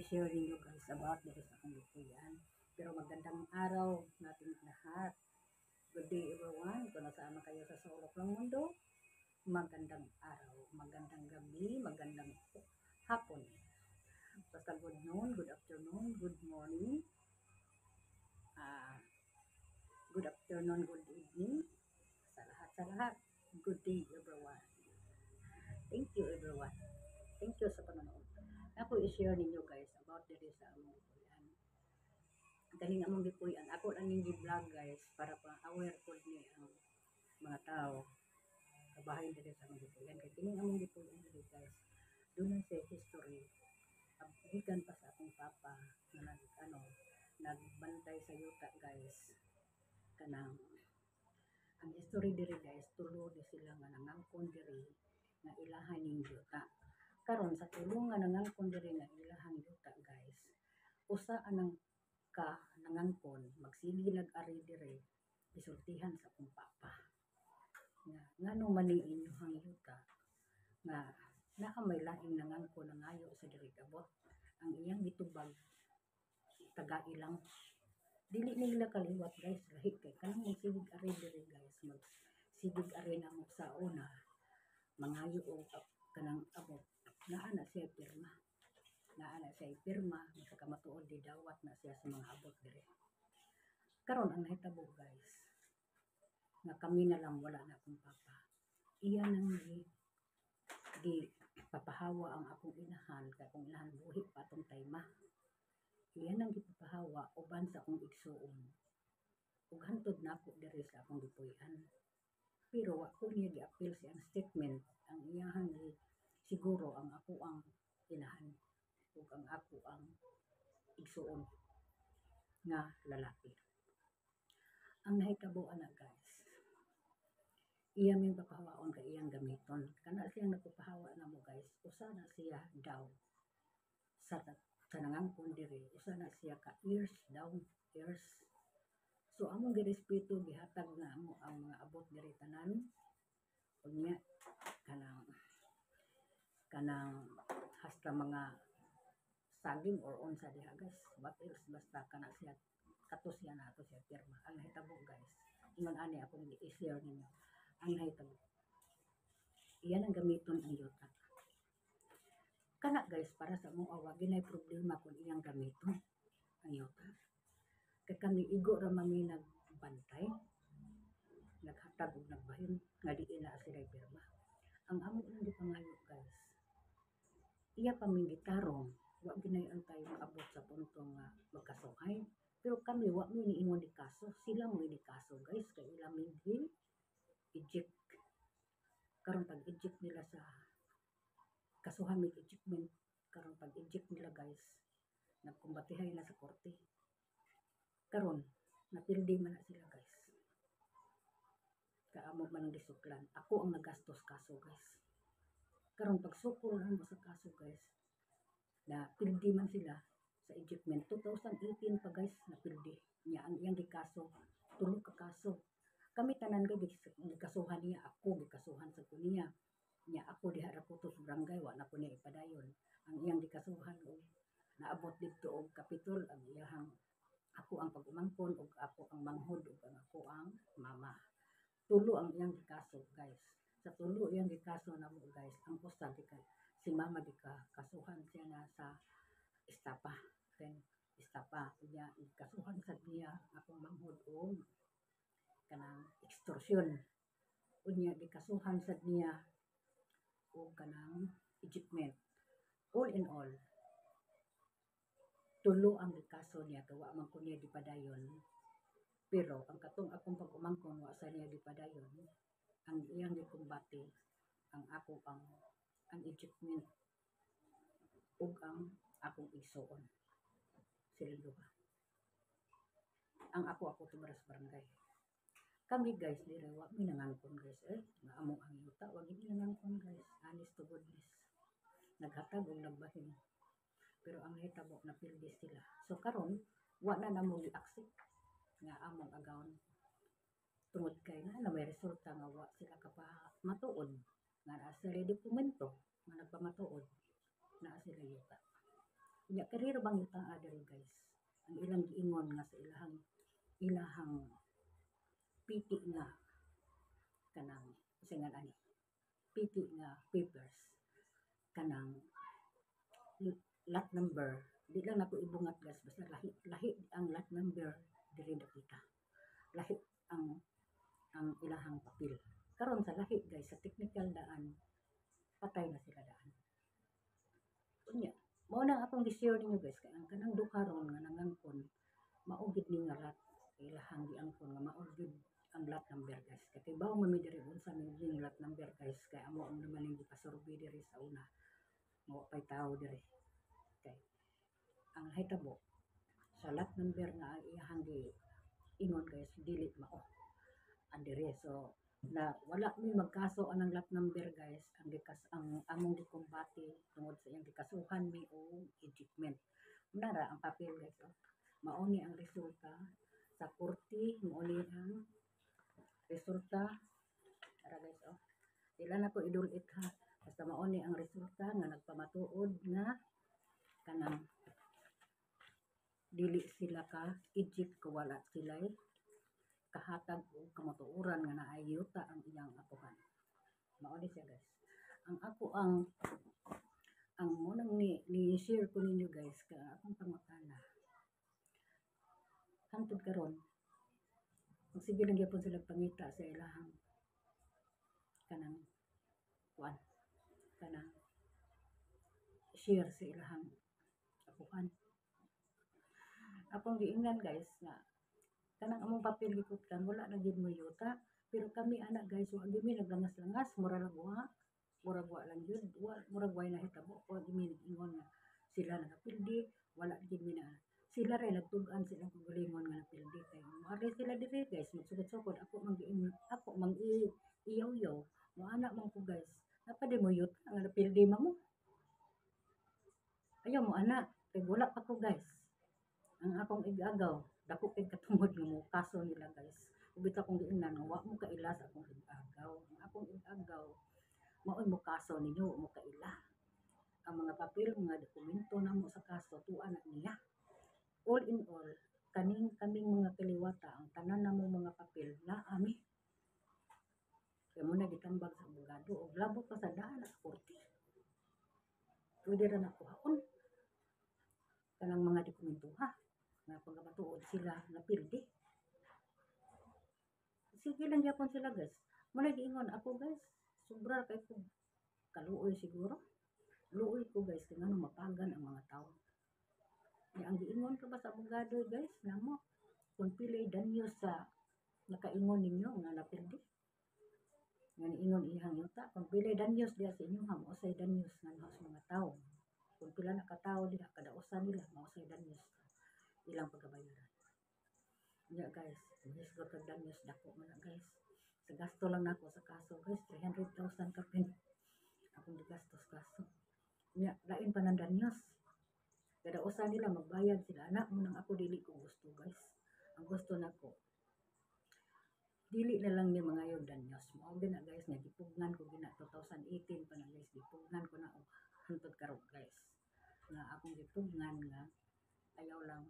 i-share ninyo guys about dito sa akong lutuyan. Pero magandang araw natin lahat. Good day everyone. Kung nasama kayo sa sulok ng mundo, magandang araw, magandang gabi, magandang hapon. Basta good noon, good afternoon, good morning, good afternoon, good evening, sa lahat. Good day everyone. Thank you everyone. Thank you sa panonood. Ako i-share ninyo guys about dito sa among lutuyan. Galing among gipuy-an. Ako lang ning gi-vlog guys para pa-aware pod ni ang mga tao kabahin dito sa among gipuy-an. Kay kining among gipuy-an dito guys. Doon sa history. Gikan pa sa akong papa na nagbantay sa yuta guys. Kanang ang history diri guys, tulo di sila nga nangangkon diri nga ilahan ning yuta. Karon sa tulong nga nangangkon diri nga ilahang yuta guys. Usa anang ka nangangkon magsigilag ari dire isultihan sa akong papa nga nganong mani inyong yuta nga naa may laing nangangkon nangayo sa diri kabot ang iyang gitubag taga ilang dili nila kaliwat guys lahi kay kanang magsigig ari dire guys magsigig ari na mo sa una mangayo og kanang abot naa na siya pirma sa kamatuod di dawat na siya sa mga abot dire. Karon ang nahitabo guys nga kami na lang wala na akong papa. Iya nang di papahawa ang akong inahan kay akong inahan buhi pa atong tayma. Iya nang gipapahawa uban sa akong igsuon. Ug hantod nako diri sa akong gipuy-an. Pero wa ko niya gi-appeal siyang statement ang iyahang siguro ang ako ang inahan ug ang ako ang igsuon nga lalaki. Ang nahitabo ana guys, iya may papahawaon kay iyang gamiton. Kana siyang nagpapahawa na mo guys, usa na siya daw sa nangangkon diri, usa na siya ka ears daw, ears. So among girespeto gihatag na amo ang mga abot diri tanan. Unya kanang hasta mga saging or unsa diha guys, what else basta kana siya kato siya nato siya pirma. Ang nahitabo guys, ingon ani ako i-share ninyo. Ang nahitabo, iyan ang gamiton ang yuta. Kana guys, para sa mo awa ginay problema kung iyang gamiton ang yuta. Kay kami igo ra mami nagbantay, naghatag og nagbahin nga diin na sila pirma. Ang amo lang di pangayo guys, iya pamingitarong wa ginay antay maabot sa punto nga magkasuhay. Pero kami wa mi niingon di kaso, sila mo ni kaso guys kay ila minhi eject. Karon pag eject nila sa kasuhan may ejectment, karon pag eject nila guys nagkumbatihay na sa korte. Karon napildi man na sila guys. Kaamo man ang disuklan. Ako ang nagastos kaso guys. Karon pag sukol mo sa kaso guys, na pildi man sila sa ejectment 2018 pa guys na pildi niya ang iyang gikaso, tulo ka kaso. Kami tanan kay gikasuhan niya, ako gikasuhan sa kuniya. Niya ako diha ra ko to sa barangay wa na ko niya ipadayon. Ang iyang gikasuhan og naabot didto og kapitol ang iyang ako ang pag-umangkon ug ako ang manghod ug ako ang mama. Tulo ang iyang gikaso guys. Sa tulo iyang gikaso na mo guys, ang usa si mama kasuhan siya na sa estapa. Then estapa niya kasuhan sa niya akong manghod og kanang extortion. Unya gikasuhan sa niya og kanang ejectment. All in all, tulo ang gikaso niya kay wa man ko niya dipadayon. Pero ang katong akong pag-umangkon wa sa niya dipadayon, ang iyang gikumbati ang ako ang ejectment ug ang akong igsuon. Sila duha. Ang ako tumara sa barangay. Kami guys dire wa mi nangangkon guys nga amo ang yuta wa gid nangangkon guys. Honest to goodness. Naghatag og nagbahin. Pero ang nahitabo napildi sila. So karon wa na namo gi-accept nga among agawon tungod kay na may resulta nga wa sila matuod nga naa sila dokumento nga nagpamatuod na sila yuta. Nya karero bang yuta diri guys. Ang ilang giingon nga sa ilahang piti nga kanang singan ani piti nga papers kanang lot number di lang nako ibungat guys basta lahi ang lot number diri nakita lahi ang ilahang papel karon sa lahi guys sa technical daan patay na sila daan unya mao na akong gi-share ninyo guys kay ang kanang duha ron nga nangangkon mao gid ni nga lot ilahang giangkon nga mao gid ang lot number guys kay bawo man mi diri unsa may lot number guys kay amo ang naman yung gipasurvey diri sa una mao pay tao diri kay ang hitabo sa lot number nga ang iyahang ingon guys dili mao andere so na wala mi magkaso anang lot number guys ang among gikumbati tungod sa iyang gikasuhan mi og ejectment nara ang papel guys mao ni ang resulta sa korte mao ni ang resulta tara guys dila na ko idulit ha basta mao ni ang resulta nga nagpamatuod nga kanang dili sila ka eject ko wala sila'y kahatag o kamatuoran nga naay yuta ang iyang apuhan mao ni siya guys ang ako ang munang ni share ko ninyo guys ka akong pangutana hangtod karon sige lang gyapon sila pangita sa ilahang kanang kuan kanang share sa ilahang apuhan akong giingnan guys nga kanang among papel gikutkan wala na gid mo yuta pero kami ana guys wa gyud mi naglangas-langas murag wa lang yun murag way nahitabo wa gyud mi ingon nga sila napildi wala gid mi na sila ray nagtug-an silang kagalingon nga napildi kay moari sila diri guys magsugod-sugod ako mang iyaw-yaw mo ana man ko guys napadi mo yuta nga napildi mo ayaw mo ana kay wala pa ko guys ang akong igagaw dako kay katungod nga mo kaso nila guys ubita kong giingnan nga wa mo kaila sa akong igagaw ang akong igagaw mao mo kaso ninyo mo kaila ang mga papel mga dokumento namo sa kaso tuan na niya all in all kaming mga kaliwata ang tanan namo mga papel na ami kay mo na gitambag sa abogado og labo pa sa daan sa korte pwede ra na kuhaon kanang mga dokumento ha nga pagkabatuod sila napildi sige lang gyapon sila guys muna giingon ako guys sobra kay ko kaluoy siguro luoy ko guys kay ngano mapagan ang mga tao ang giingon ka ba sa abogado guys namo kung pili danyo sa nakaingon ninyo nga napildi nga niingon ihang yuta kung pili danyos diya sa inyo ha mausay danyos nga sa mga tao kung pila na katao diha kada usa nila mausay danyos ilang pagkabayaran nya guys misgo kag danyos dako man guys sa gasto lang nako sa kaso guys 300,000 kapin akong gigastos kaso nya lain pa nang danyos kada usa nila magbayad sila anak mo nang ako dili ko gusto guys ang gusto nako dili na lang ni mga yun danyos mao gina guys nga gipugnan ko gina 2018 pa na guys gipugnan ko na hantod karon guys nga akong gipugnan nga ayaw lang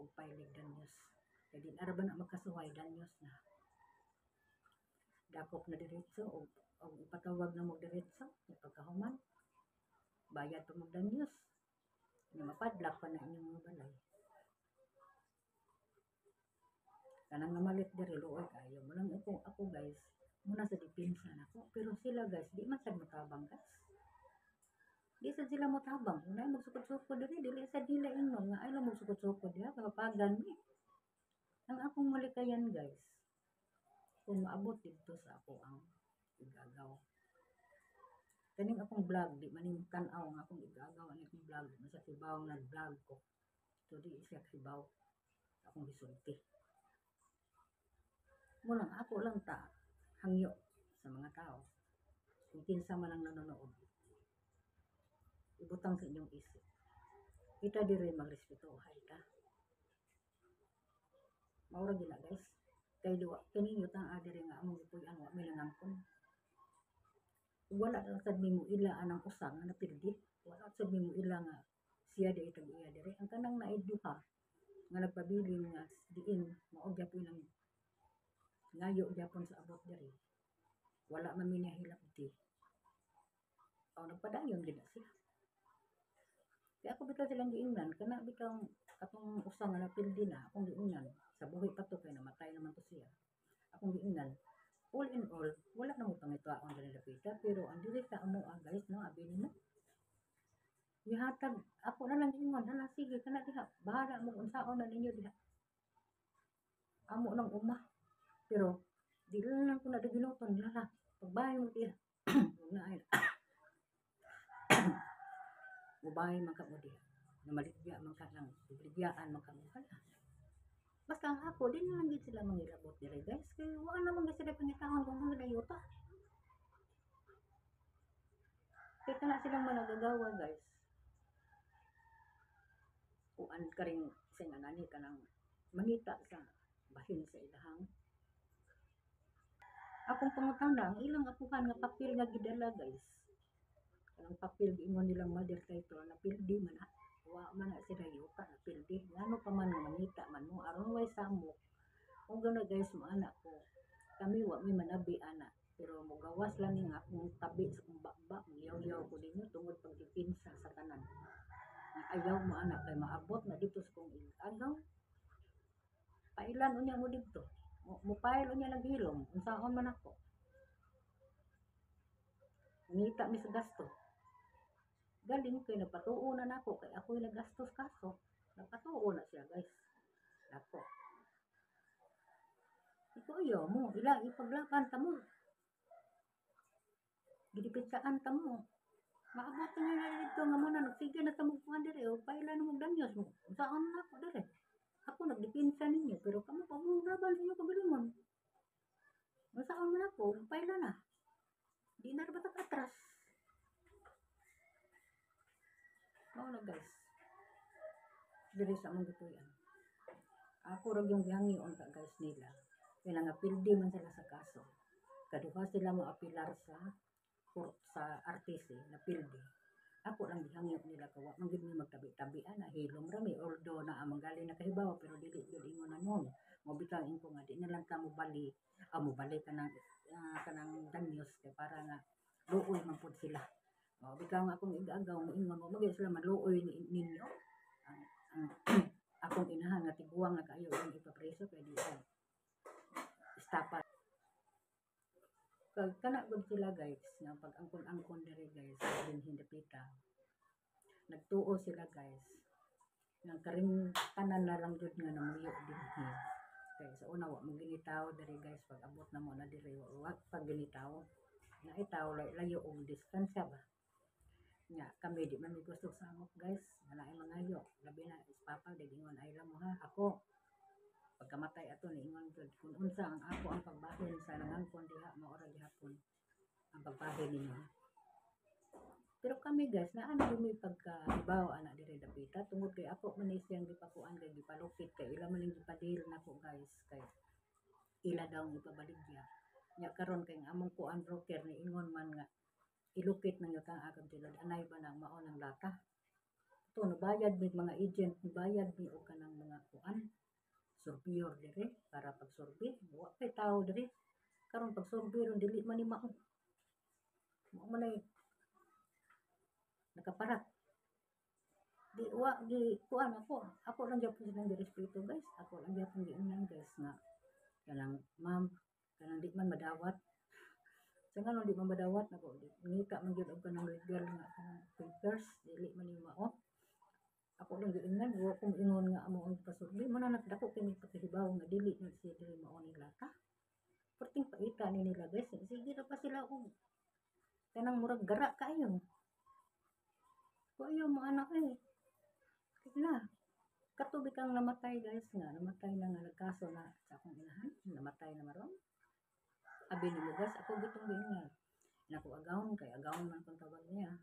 og pailig danyos kay di ara ba na magkasuway danyos na dakop na diretso og ipatawag na mo diretso pagkahuman bayad pa mo danyos nga mapadlak pa na inyong mga balay kanang namalit diri luoy kayo mo lang ako guys muna sa depensa nako pero sila guys di man sad matabang guys di sad sila motabang unay magsukod-sukod diri dili sa dila ingnon nga ay lang magsukod-sukod diha kapagan mi ang akong malikayan guys kung maabot dito sa ako ang igagaw kaning akong vlog di man tan-aw nga akong igagaw ang akong vlog sa kibaw nga vlog ko so di siya kibaw akong gisulti mo lang ako lang ta hangyo sa mga tao kung kinsa man ang nanonood ibutang sa inyong isip kita diri magrespetuhay ta maura gila guys kay duwa kini yutang adiri nga among gipuy-an wa may nangangkon wala sad nimo ila anang usa nga napildi wala sad nimo ila nga siya di itag iya dire ang kanang naiduha nga nagpabilin nga diin mao gyapon ang ngayo gyapon sa abot diri wala man minahilabti o nagpadayon gid na sila kaya ako bitaw silang giingnan kana bitaw atong usa nga napildi na akong giingnan sa buhi pa to kay namatay naman to siya akong giingnan all in all wala na mo pangitaon diri dapita pero ang dili ta amo guys no abi nimo gihatag ako na lang ingon hala sige kana diha bahala mo unsaon na ninyo diha amo nang uma pero dili na lang ko na ginuton hala pagbahay mo diha na ay mubahay man ka mo diha na maligya man ka lang ligyaan man ka mo hala basta ang ako din na lang gid sila mangilabot diri guys kay wala naman gid sila pangitahon kung mga dayota kay kana silang managagawa guys kuan karing sing anani kanang mangita sa bahin sa ilahang akong pangutana ang ilang apuhan nga papel nga gidala guys kanang papel giingon nilang mother title na pildi man wa man na sila yuta na pildi ngano pa man nga mangita man mo aron way samok kung gano'n guys mo anak ko kami wa mi manabi ana pero mogawas lang ning akong tabi sa kong bakba yaw-yaw ko dinyo tungod pagdipinsa sa tanan ayaw mo anak kay maabot na dito sa kong agaw pailan unya mo dito mo pail unya naghilom unsaon man ako ngita mi sa gasto galing kay nagpatuo na nako kay ako'y nagastos kaso nagpatuo na siya guys nako ito iyo mo ila ipaglaban ta mo gidipitsaan ta mo maabot na nga dito nga muna nagsige na ta mo kuhan dire o pailan mo danyos mo unsaon na ako dire ako nagdipinsa ninyo pero kamo pa mo laban sa inyo kagalingon unsaon man ako pailan na di na ra batak atras mao na guys diri sa among gituyan ako ra yung gihangion ka guys nila kaya nga pildi man sila sa kaso kaduha sila mo apilar sa RTC na pildi ako lang gihangyo nila kawa man gid mi magtabi-tabian na hilom rami although na amang gali na kahibaw pero dili gid ingon anon mo bitaw ko nga di na lang ta mo bali mo bali kanang danyos kay para nga luoy man pud sila mo bitaw nga akong igagaw mo ingon mo magay sila maluoy ninyo ang akong inahan nga tiguang nga kaayo ang ipapreso kay di stapa kag kana gud sila guys nga pag angkon diri guys din hindapita nagtuo sila guys nga karing tanan na lang jud nga namuyo dinhi kay sa una wa mo ginitaw diri guys pag abot na mo na diri wa pag ginitaw na itaw layo og distansya ba nya kami di man mi gusto samok guys na ay mangayo labi na is papa di ingon ay lang mo ha ako pagkamatay ato ni ingon jud kun unsa ang ako ang pagbahin sa nangangkon diha maora gihapon ang pagbahin ninyo pero kami guys naa na mi pagkaibaw ana diri dapita tungod kay ako man siyang gipakuan kay gipalupit kay ila man ning gipadil nako guys kay ila daw gipabaligya nya karon kay among kuan broker ni ingon man nga ilupit man yung kang agad sila anay ba nang mao ng lata to nabayad mi mga agent bayad mi og kanang mga kuan surveyor dire para pagsurvey wa kay tao dire karon pagsurvey ron dili man ni mao man ay nakaparat di wa di kuan ako lang gyapon silang girespeto guys ako lang gyapon giingnan guys nga kanang ma'am kanang di man madawat sa nga di man madawat nako ngita man gyud og kanang legal nga kanang papers dili man ni mao ako lang giingnan wa kong ingon nga amo ang pasurvey man na dako kini paghibaw nga dili na siya dili mao ni lata perting paita ni nila guys sige ra pa sila og kanang murag gara kaayo ko ayo mo anak na katubig kang namatay guys nga namatay na nga nagkaso na sa akong inahan namatay na maron abi ni mo guys ako gitong giingnan nako agawon kay agawon man kung tawag niya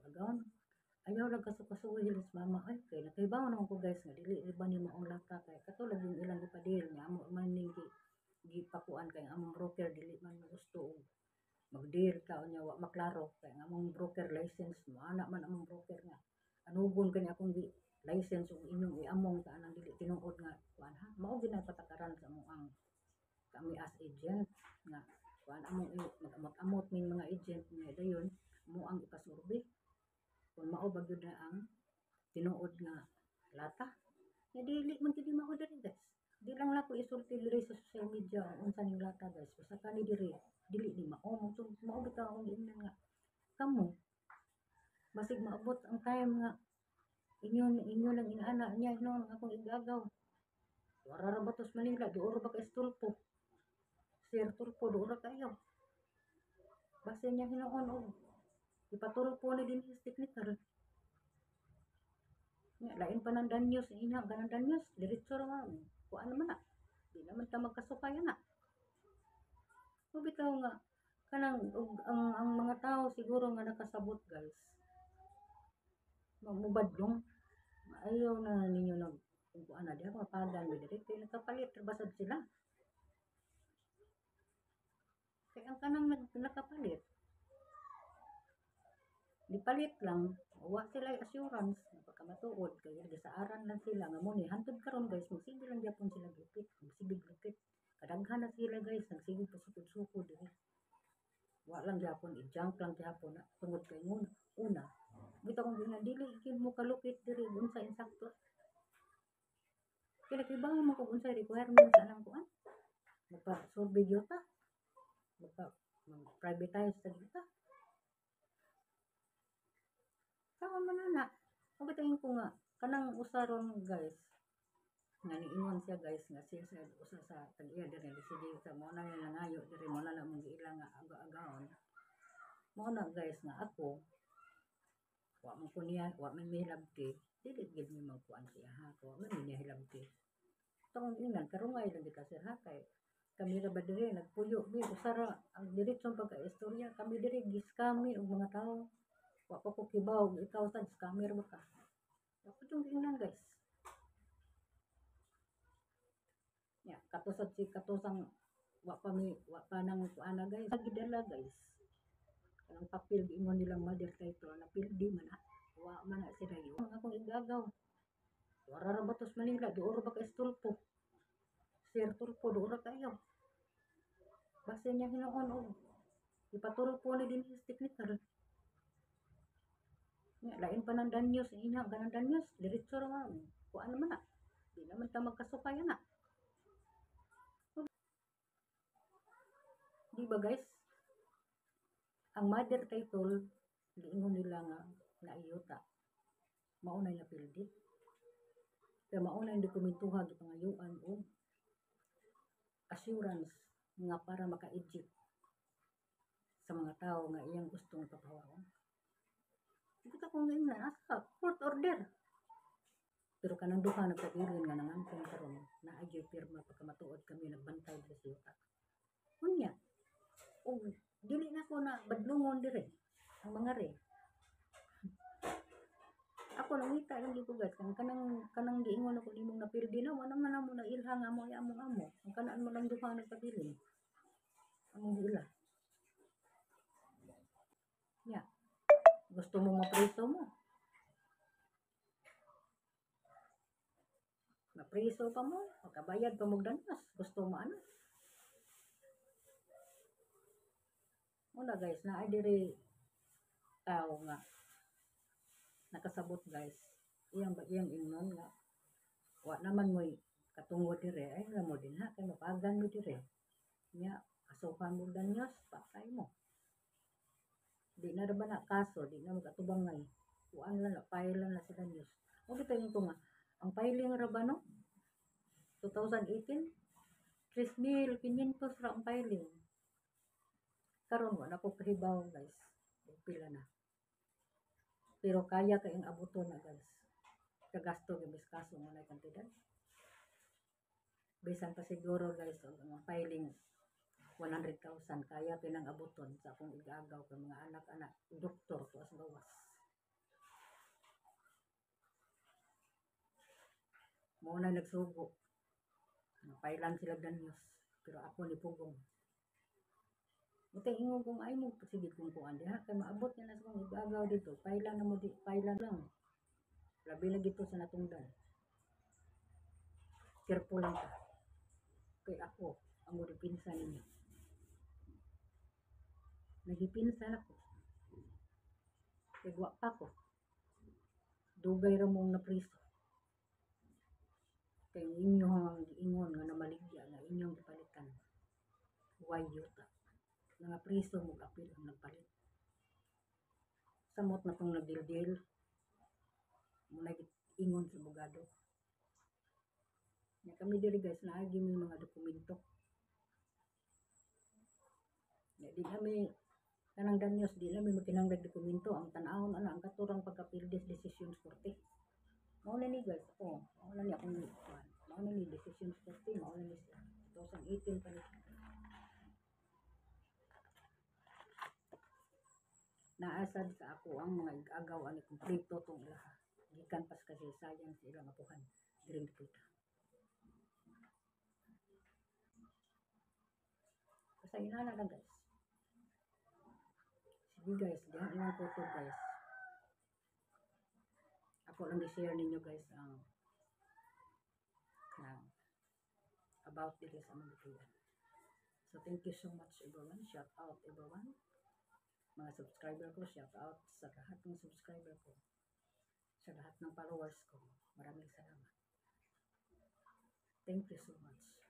agawon ayaw lang kasukasuhi hilis mama ay kay nakibaw naman ko guys nga dili ba ni maong lata kay katulad yung ilang gipadil nga amo man ning gipakuan kay among broker dili man gusto og mag-deal ka unya wa maklaro kay among broker license mo ana man among broker nga anugon kani akong license ug inyong iamong ta anang dili tinuod nga kuan ha. Mao gid ang patakaran sa ang kami as agent nga kuan among mag-amot-amot ning mga agent nga dayon mo ang ipasurvey kung mao ba gyud na ang tinuod nga lata. Nga dili man gid mao diri guys. Di lang nako isulti diri sa social media ang unsa ning lata guys. Basta kani diri dili ni mao mao bitaw ang giingnan nga kamo basig maabot ang time nga inyo lang inaana niya no akong igagaw. Wara ra batos Manila, duol ba ka Estulpo? Sir Tulpo, duol ra kayo. Basta niya hinuon og ipatulpo ni din sa technical. Nga lain pa ng danyos inya ganang danyos diretso ra man. Kuan naman na. Di naman ta magkasukay na. So bitaw nga kanang ang mga tao siguro nga nakasabot guys. Mubadlong ayaw na ninyo nag kung kuan na diha mapagan mi diri kay nakapalit ra basad sila. Kaya ang kanang nakapalit nipalit lang wa sila assurance pagkamatuod kay gisaaran lang sila nga mo ni hantod karon guys magsige lang gyapon sila gipit magsige gipit kadaghan na sila guys nagsige pa sukod diri wa lang gyapon i-junk lang gyapon na tungod kay una bitaw kung dili gid mo kalupit diri unsa insakto kaya kibaw mo kung unsa requirements anang kuan magpa-survey gyud ta mag-privatize ta gyud ta saan man na pagkatingin ko nga kanang usaron guys nga niingon siya guys nga siya sa usa sa tag-iya diri sige sa mo na nangayo diri mo na mong giila nga aga-agaon mo na guys nga ako wa man ko niya wa man mihilabti dili gid mi magkuan siya ha ko man niya hilabti tong inan karungay lang kita sir ha kay kami ra ba diri nagpuyo bi usara ang diretsong pagka-istorya kami diri giskami og mga tao wa pa ko kibaw ikaw sad scammer ba ka ako tong inan guys ya katusad si katusang wa pa nang kuana guys gidala guys kanang papel giingon nilang mother title na pildi man na wa man na sila yun ang akong igagaw wara ra batos Manila duol ba ka Estulpo Sir Tulpo duol ra kayo basta niya hinuon og ipatulpo ni din sa technical nga lain pa ng danyos inya ganang danyos diretso ra man kuan naman na di naman ta magkasukay na di ba guys ang mother title giingon nila nga naayuta maunay na pildi kaya maunay ang dokumentuha gipangayuan og assurance nga para maka-eject sa mga tao nga iyang gustong papawaon kita kung ngayon na asa court order pero kanang duha nagpabilin nga nangangkong karon na adyo pirma pagkamatuod kami nagbantay sa siyota kunya og dili na ko na badlungon dire ang mga re ako nangita lang dito guys kanang giingon ako nimong napildi na wala man mo na ilha nga mo among amo ang kanaan mo lang duha nagpabilin among ila nya gusto mo mapreso mo mapreso pa mo makabayad pa mo danas gusto mo ano muna guys na diri tao nga nakasabot guys iyang ingnon nga wa naman mo'y katungod dire ay nga mo din ha kay mapagan mo dire nya kasukan mo danyos patay mo di na ra ba na kaso di na magatubangan kuan lang na file lang na sa danyos o bitayin ko nga ang filing ra ba no 2018 3,500 ra ang filing karon wala ko kahibaw guys pila na pero kaya kayong abuton na guys kagasto gabis kaso mo na kantidad bisan pa siguro guys ang filing 100,000 kaya pinang abuton sa akong igagaw kay mga anak-anak doktor tuas gawas mo na nagsugo pailan sila danyos pero ako ni pugong Utay ingon kung ay mo sige kung kuan diha kay maabot na sa kong igagaw dito pailan na mo di pailan lang Labi lagi to sa natungdan. Careful lang ka. Kay ako, ang muripinsa ninyo. Nagipinsan ako. Kay guwa pa ko. Dugay ra mong napriso. Kay inyong giingon nga namaligya nga inyong gipalitan. Why yuta? Mga priso mo apil ang nagpalit. Samot na tong nagdildil. Muna ingon sa abogado. Nga kami diri guys, naagi may mga dokumento. Nga di kami kanang danyos, di namin makinanglag dokumento. Ang tanahon ana ang katurang pagkapildes decisions korte. Mao na ni guys, mao na ni akong mao na ni decisions korte, mao na ni 2018 pa ni. Naasad sa ako ang mga agaw ani kompleto tong ilaha. Gikan pas kasi sayang sa ilang apuhan diring dipita. Pasayna na lang guys. Sige guys, diyan lang ko to guys. Ako lang i-share ninyo guys ang about dito sa mga bitugan. So thank you so much everyone. Shout out everyone. Mga subscriber ko, shout out sa lahat ng subscriber ko. Sa lahat ng followers ko. Maraming salamat. Thank you so much.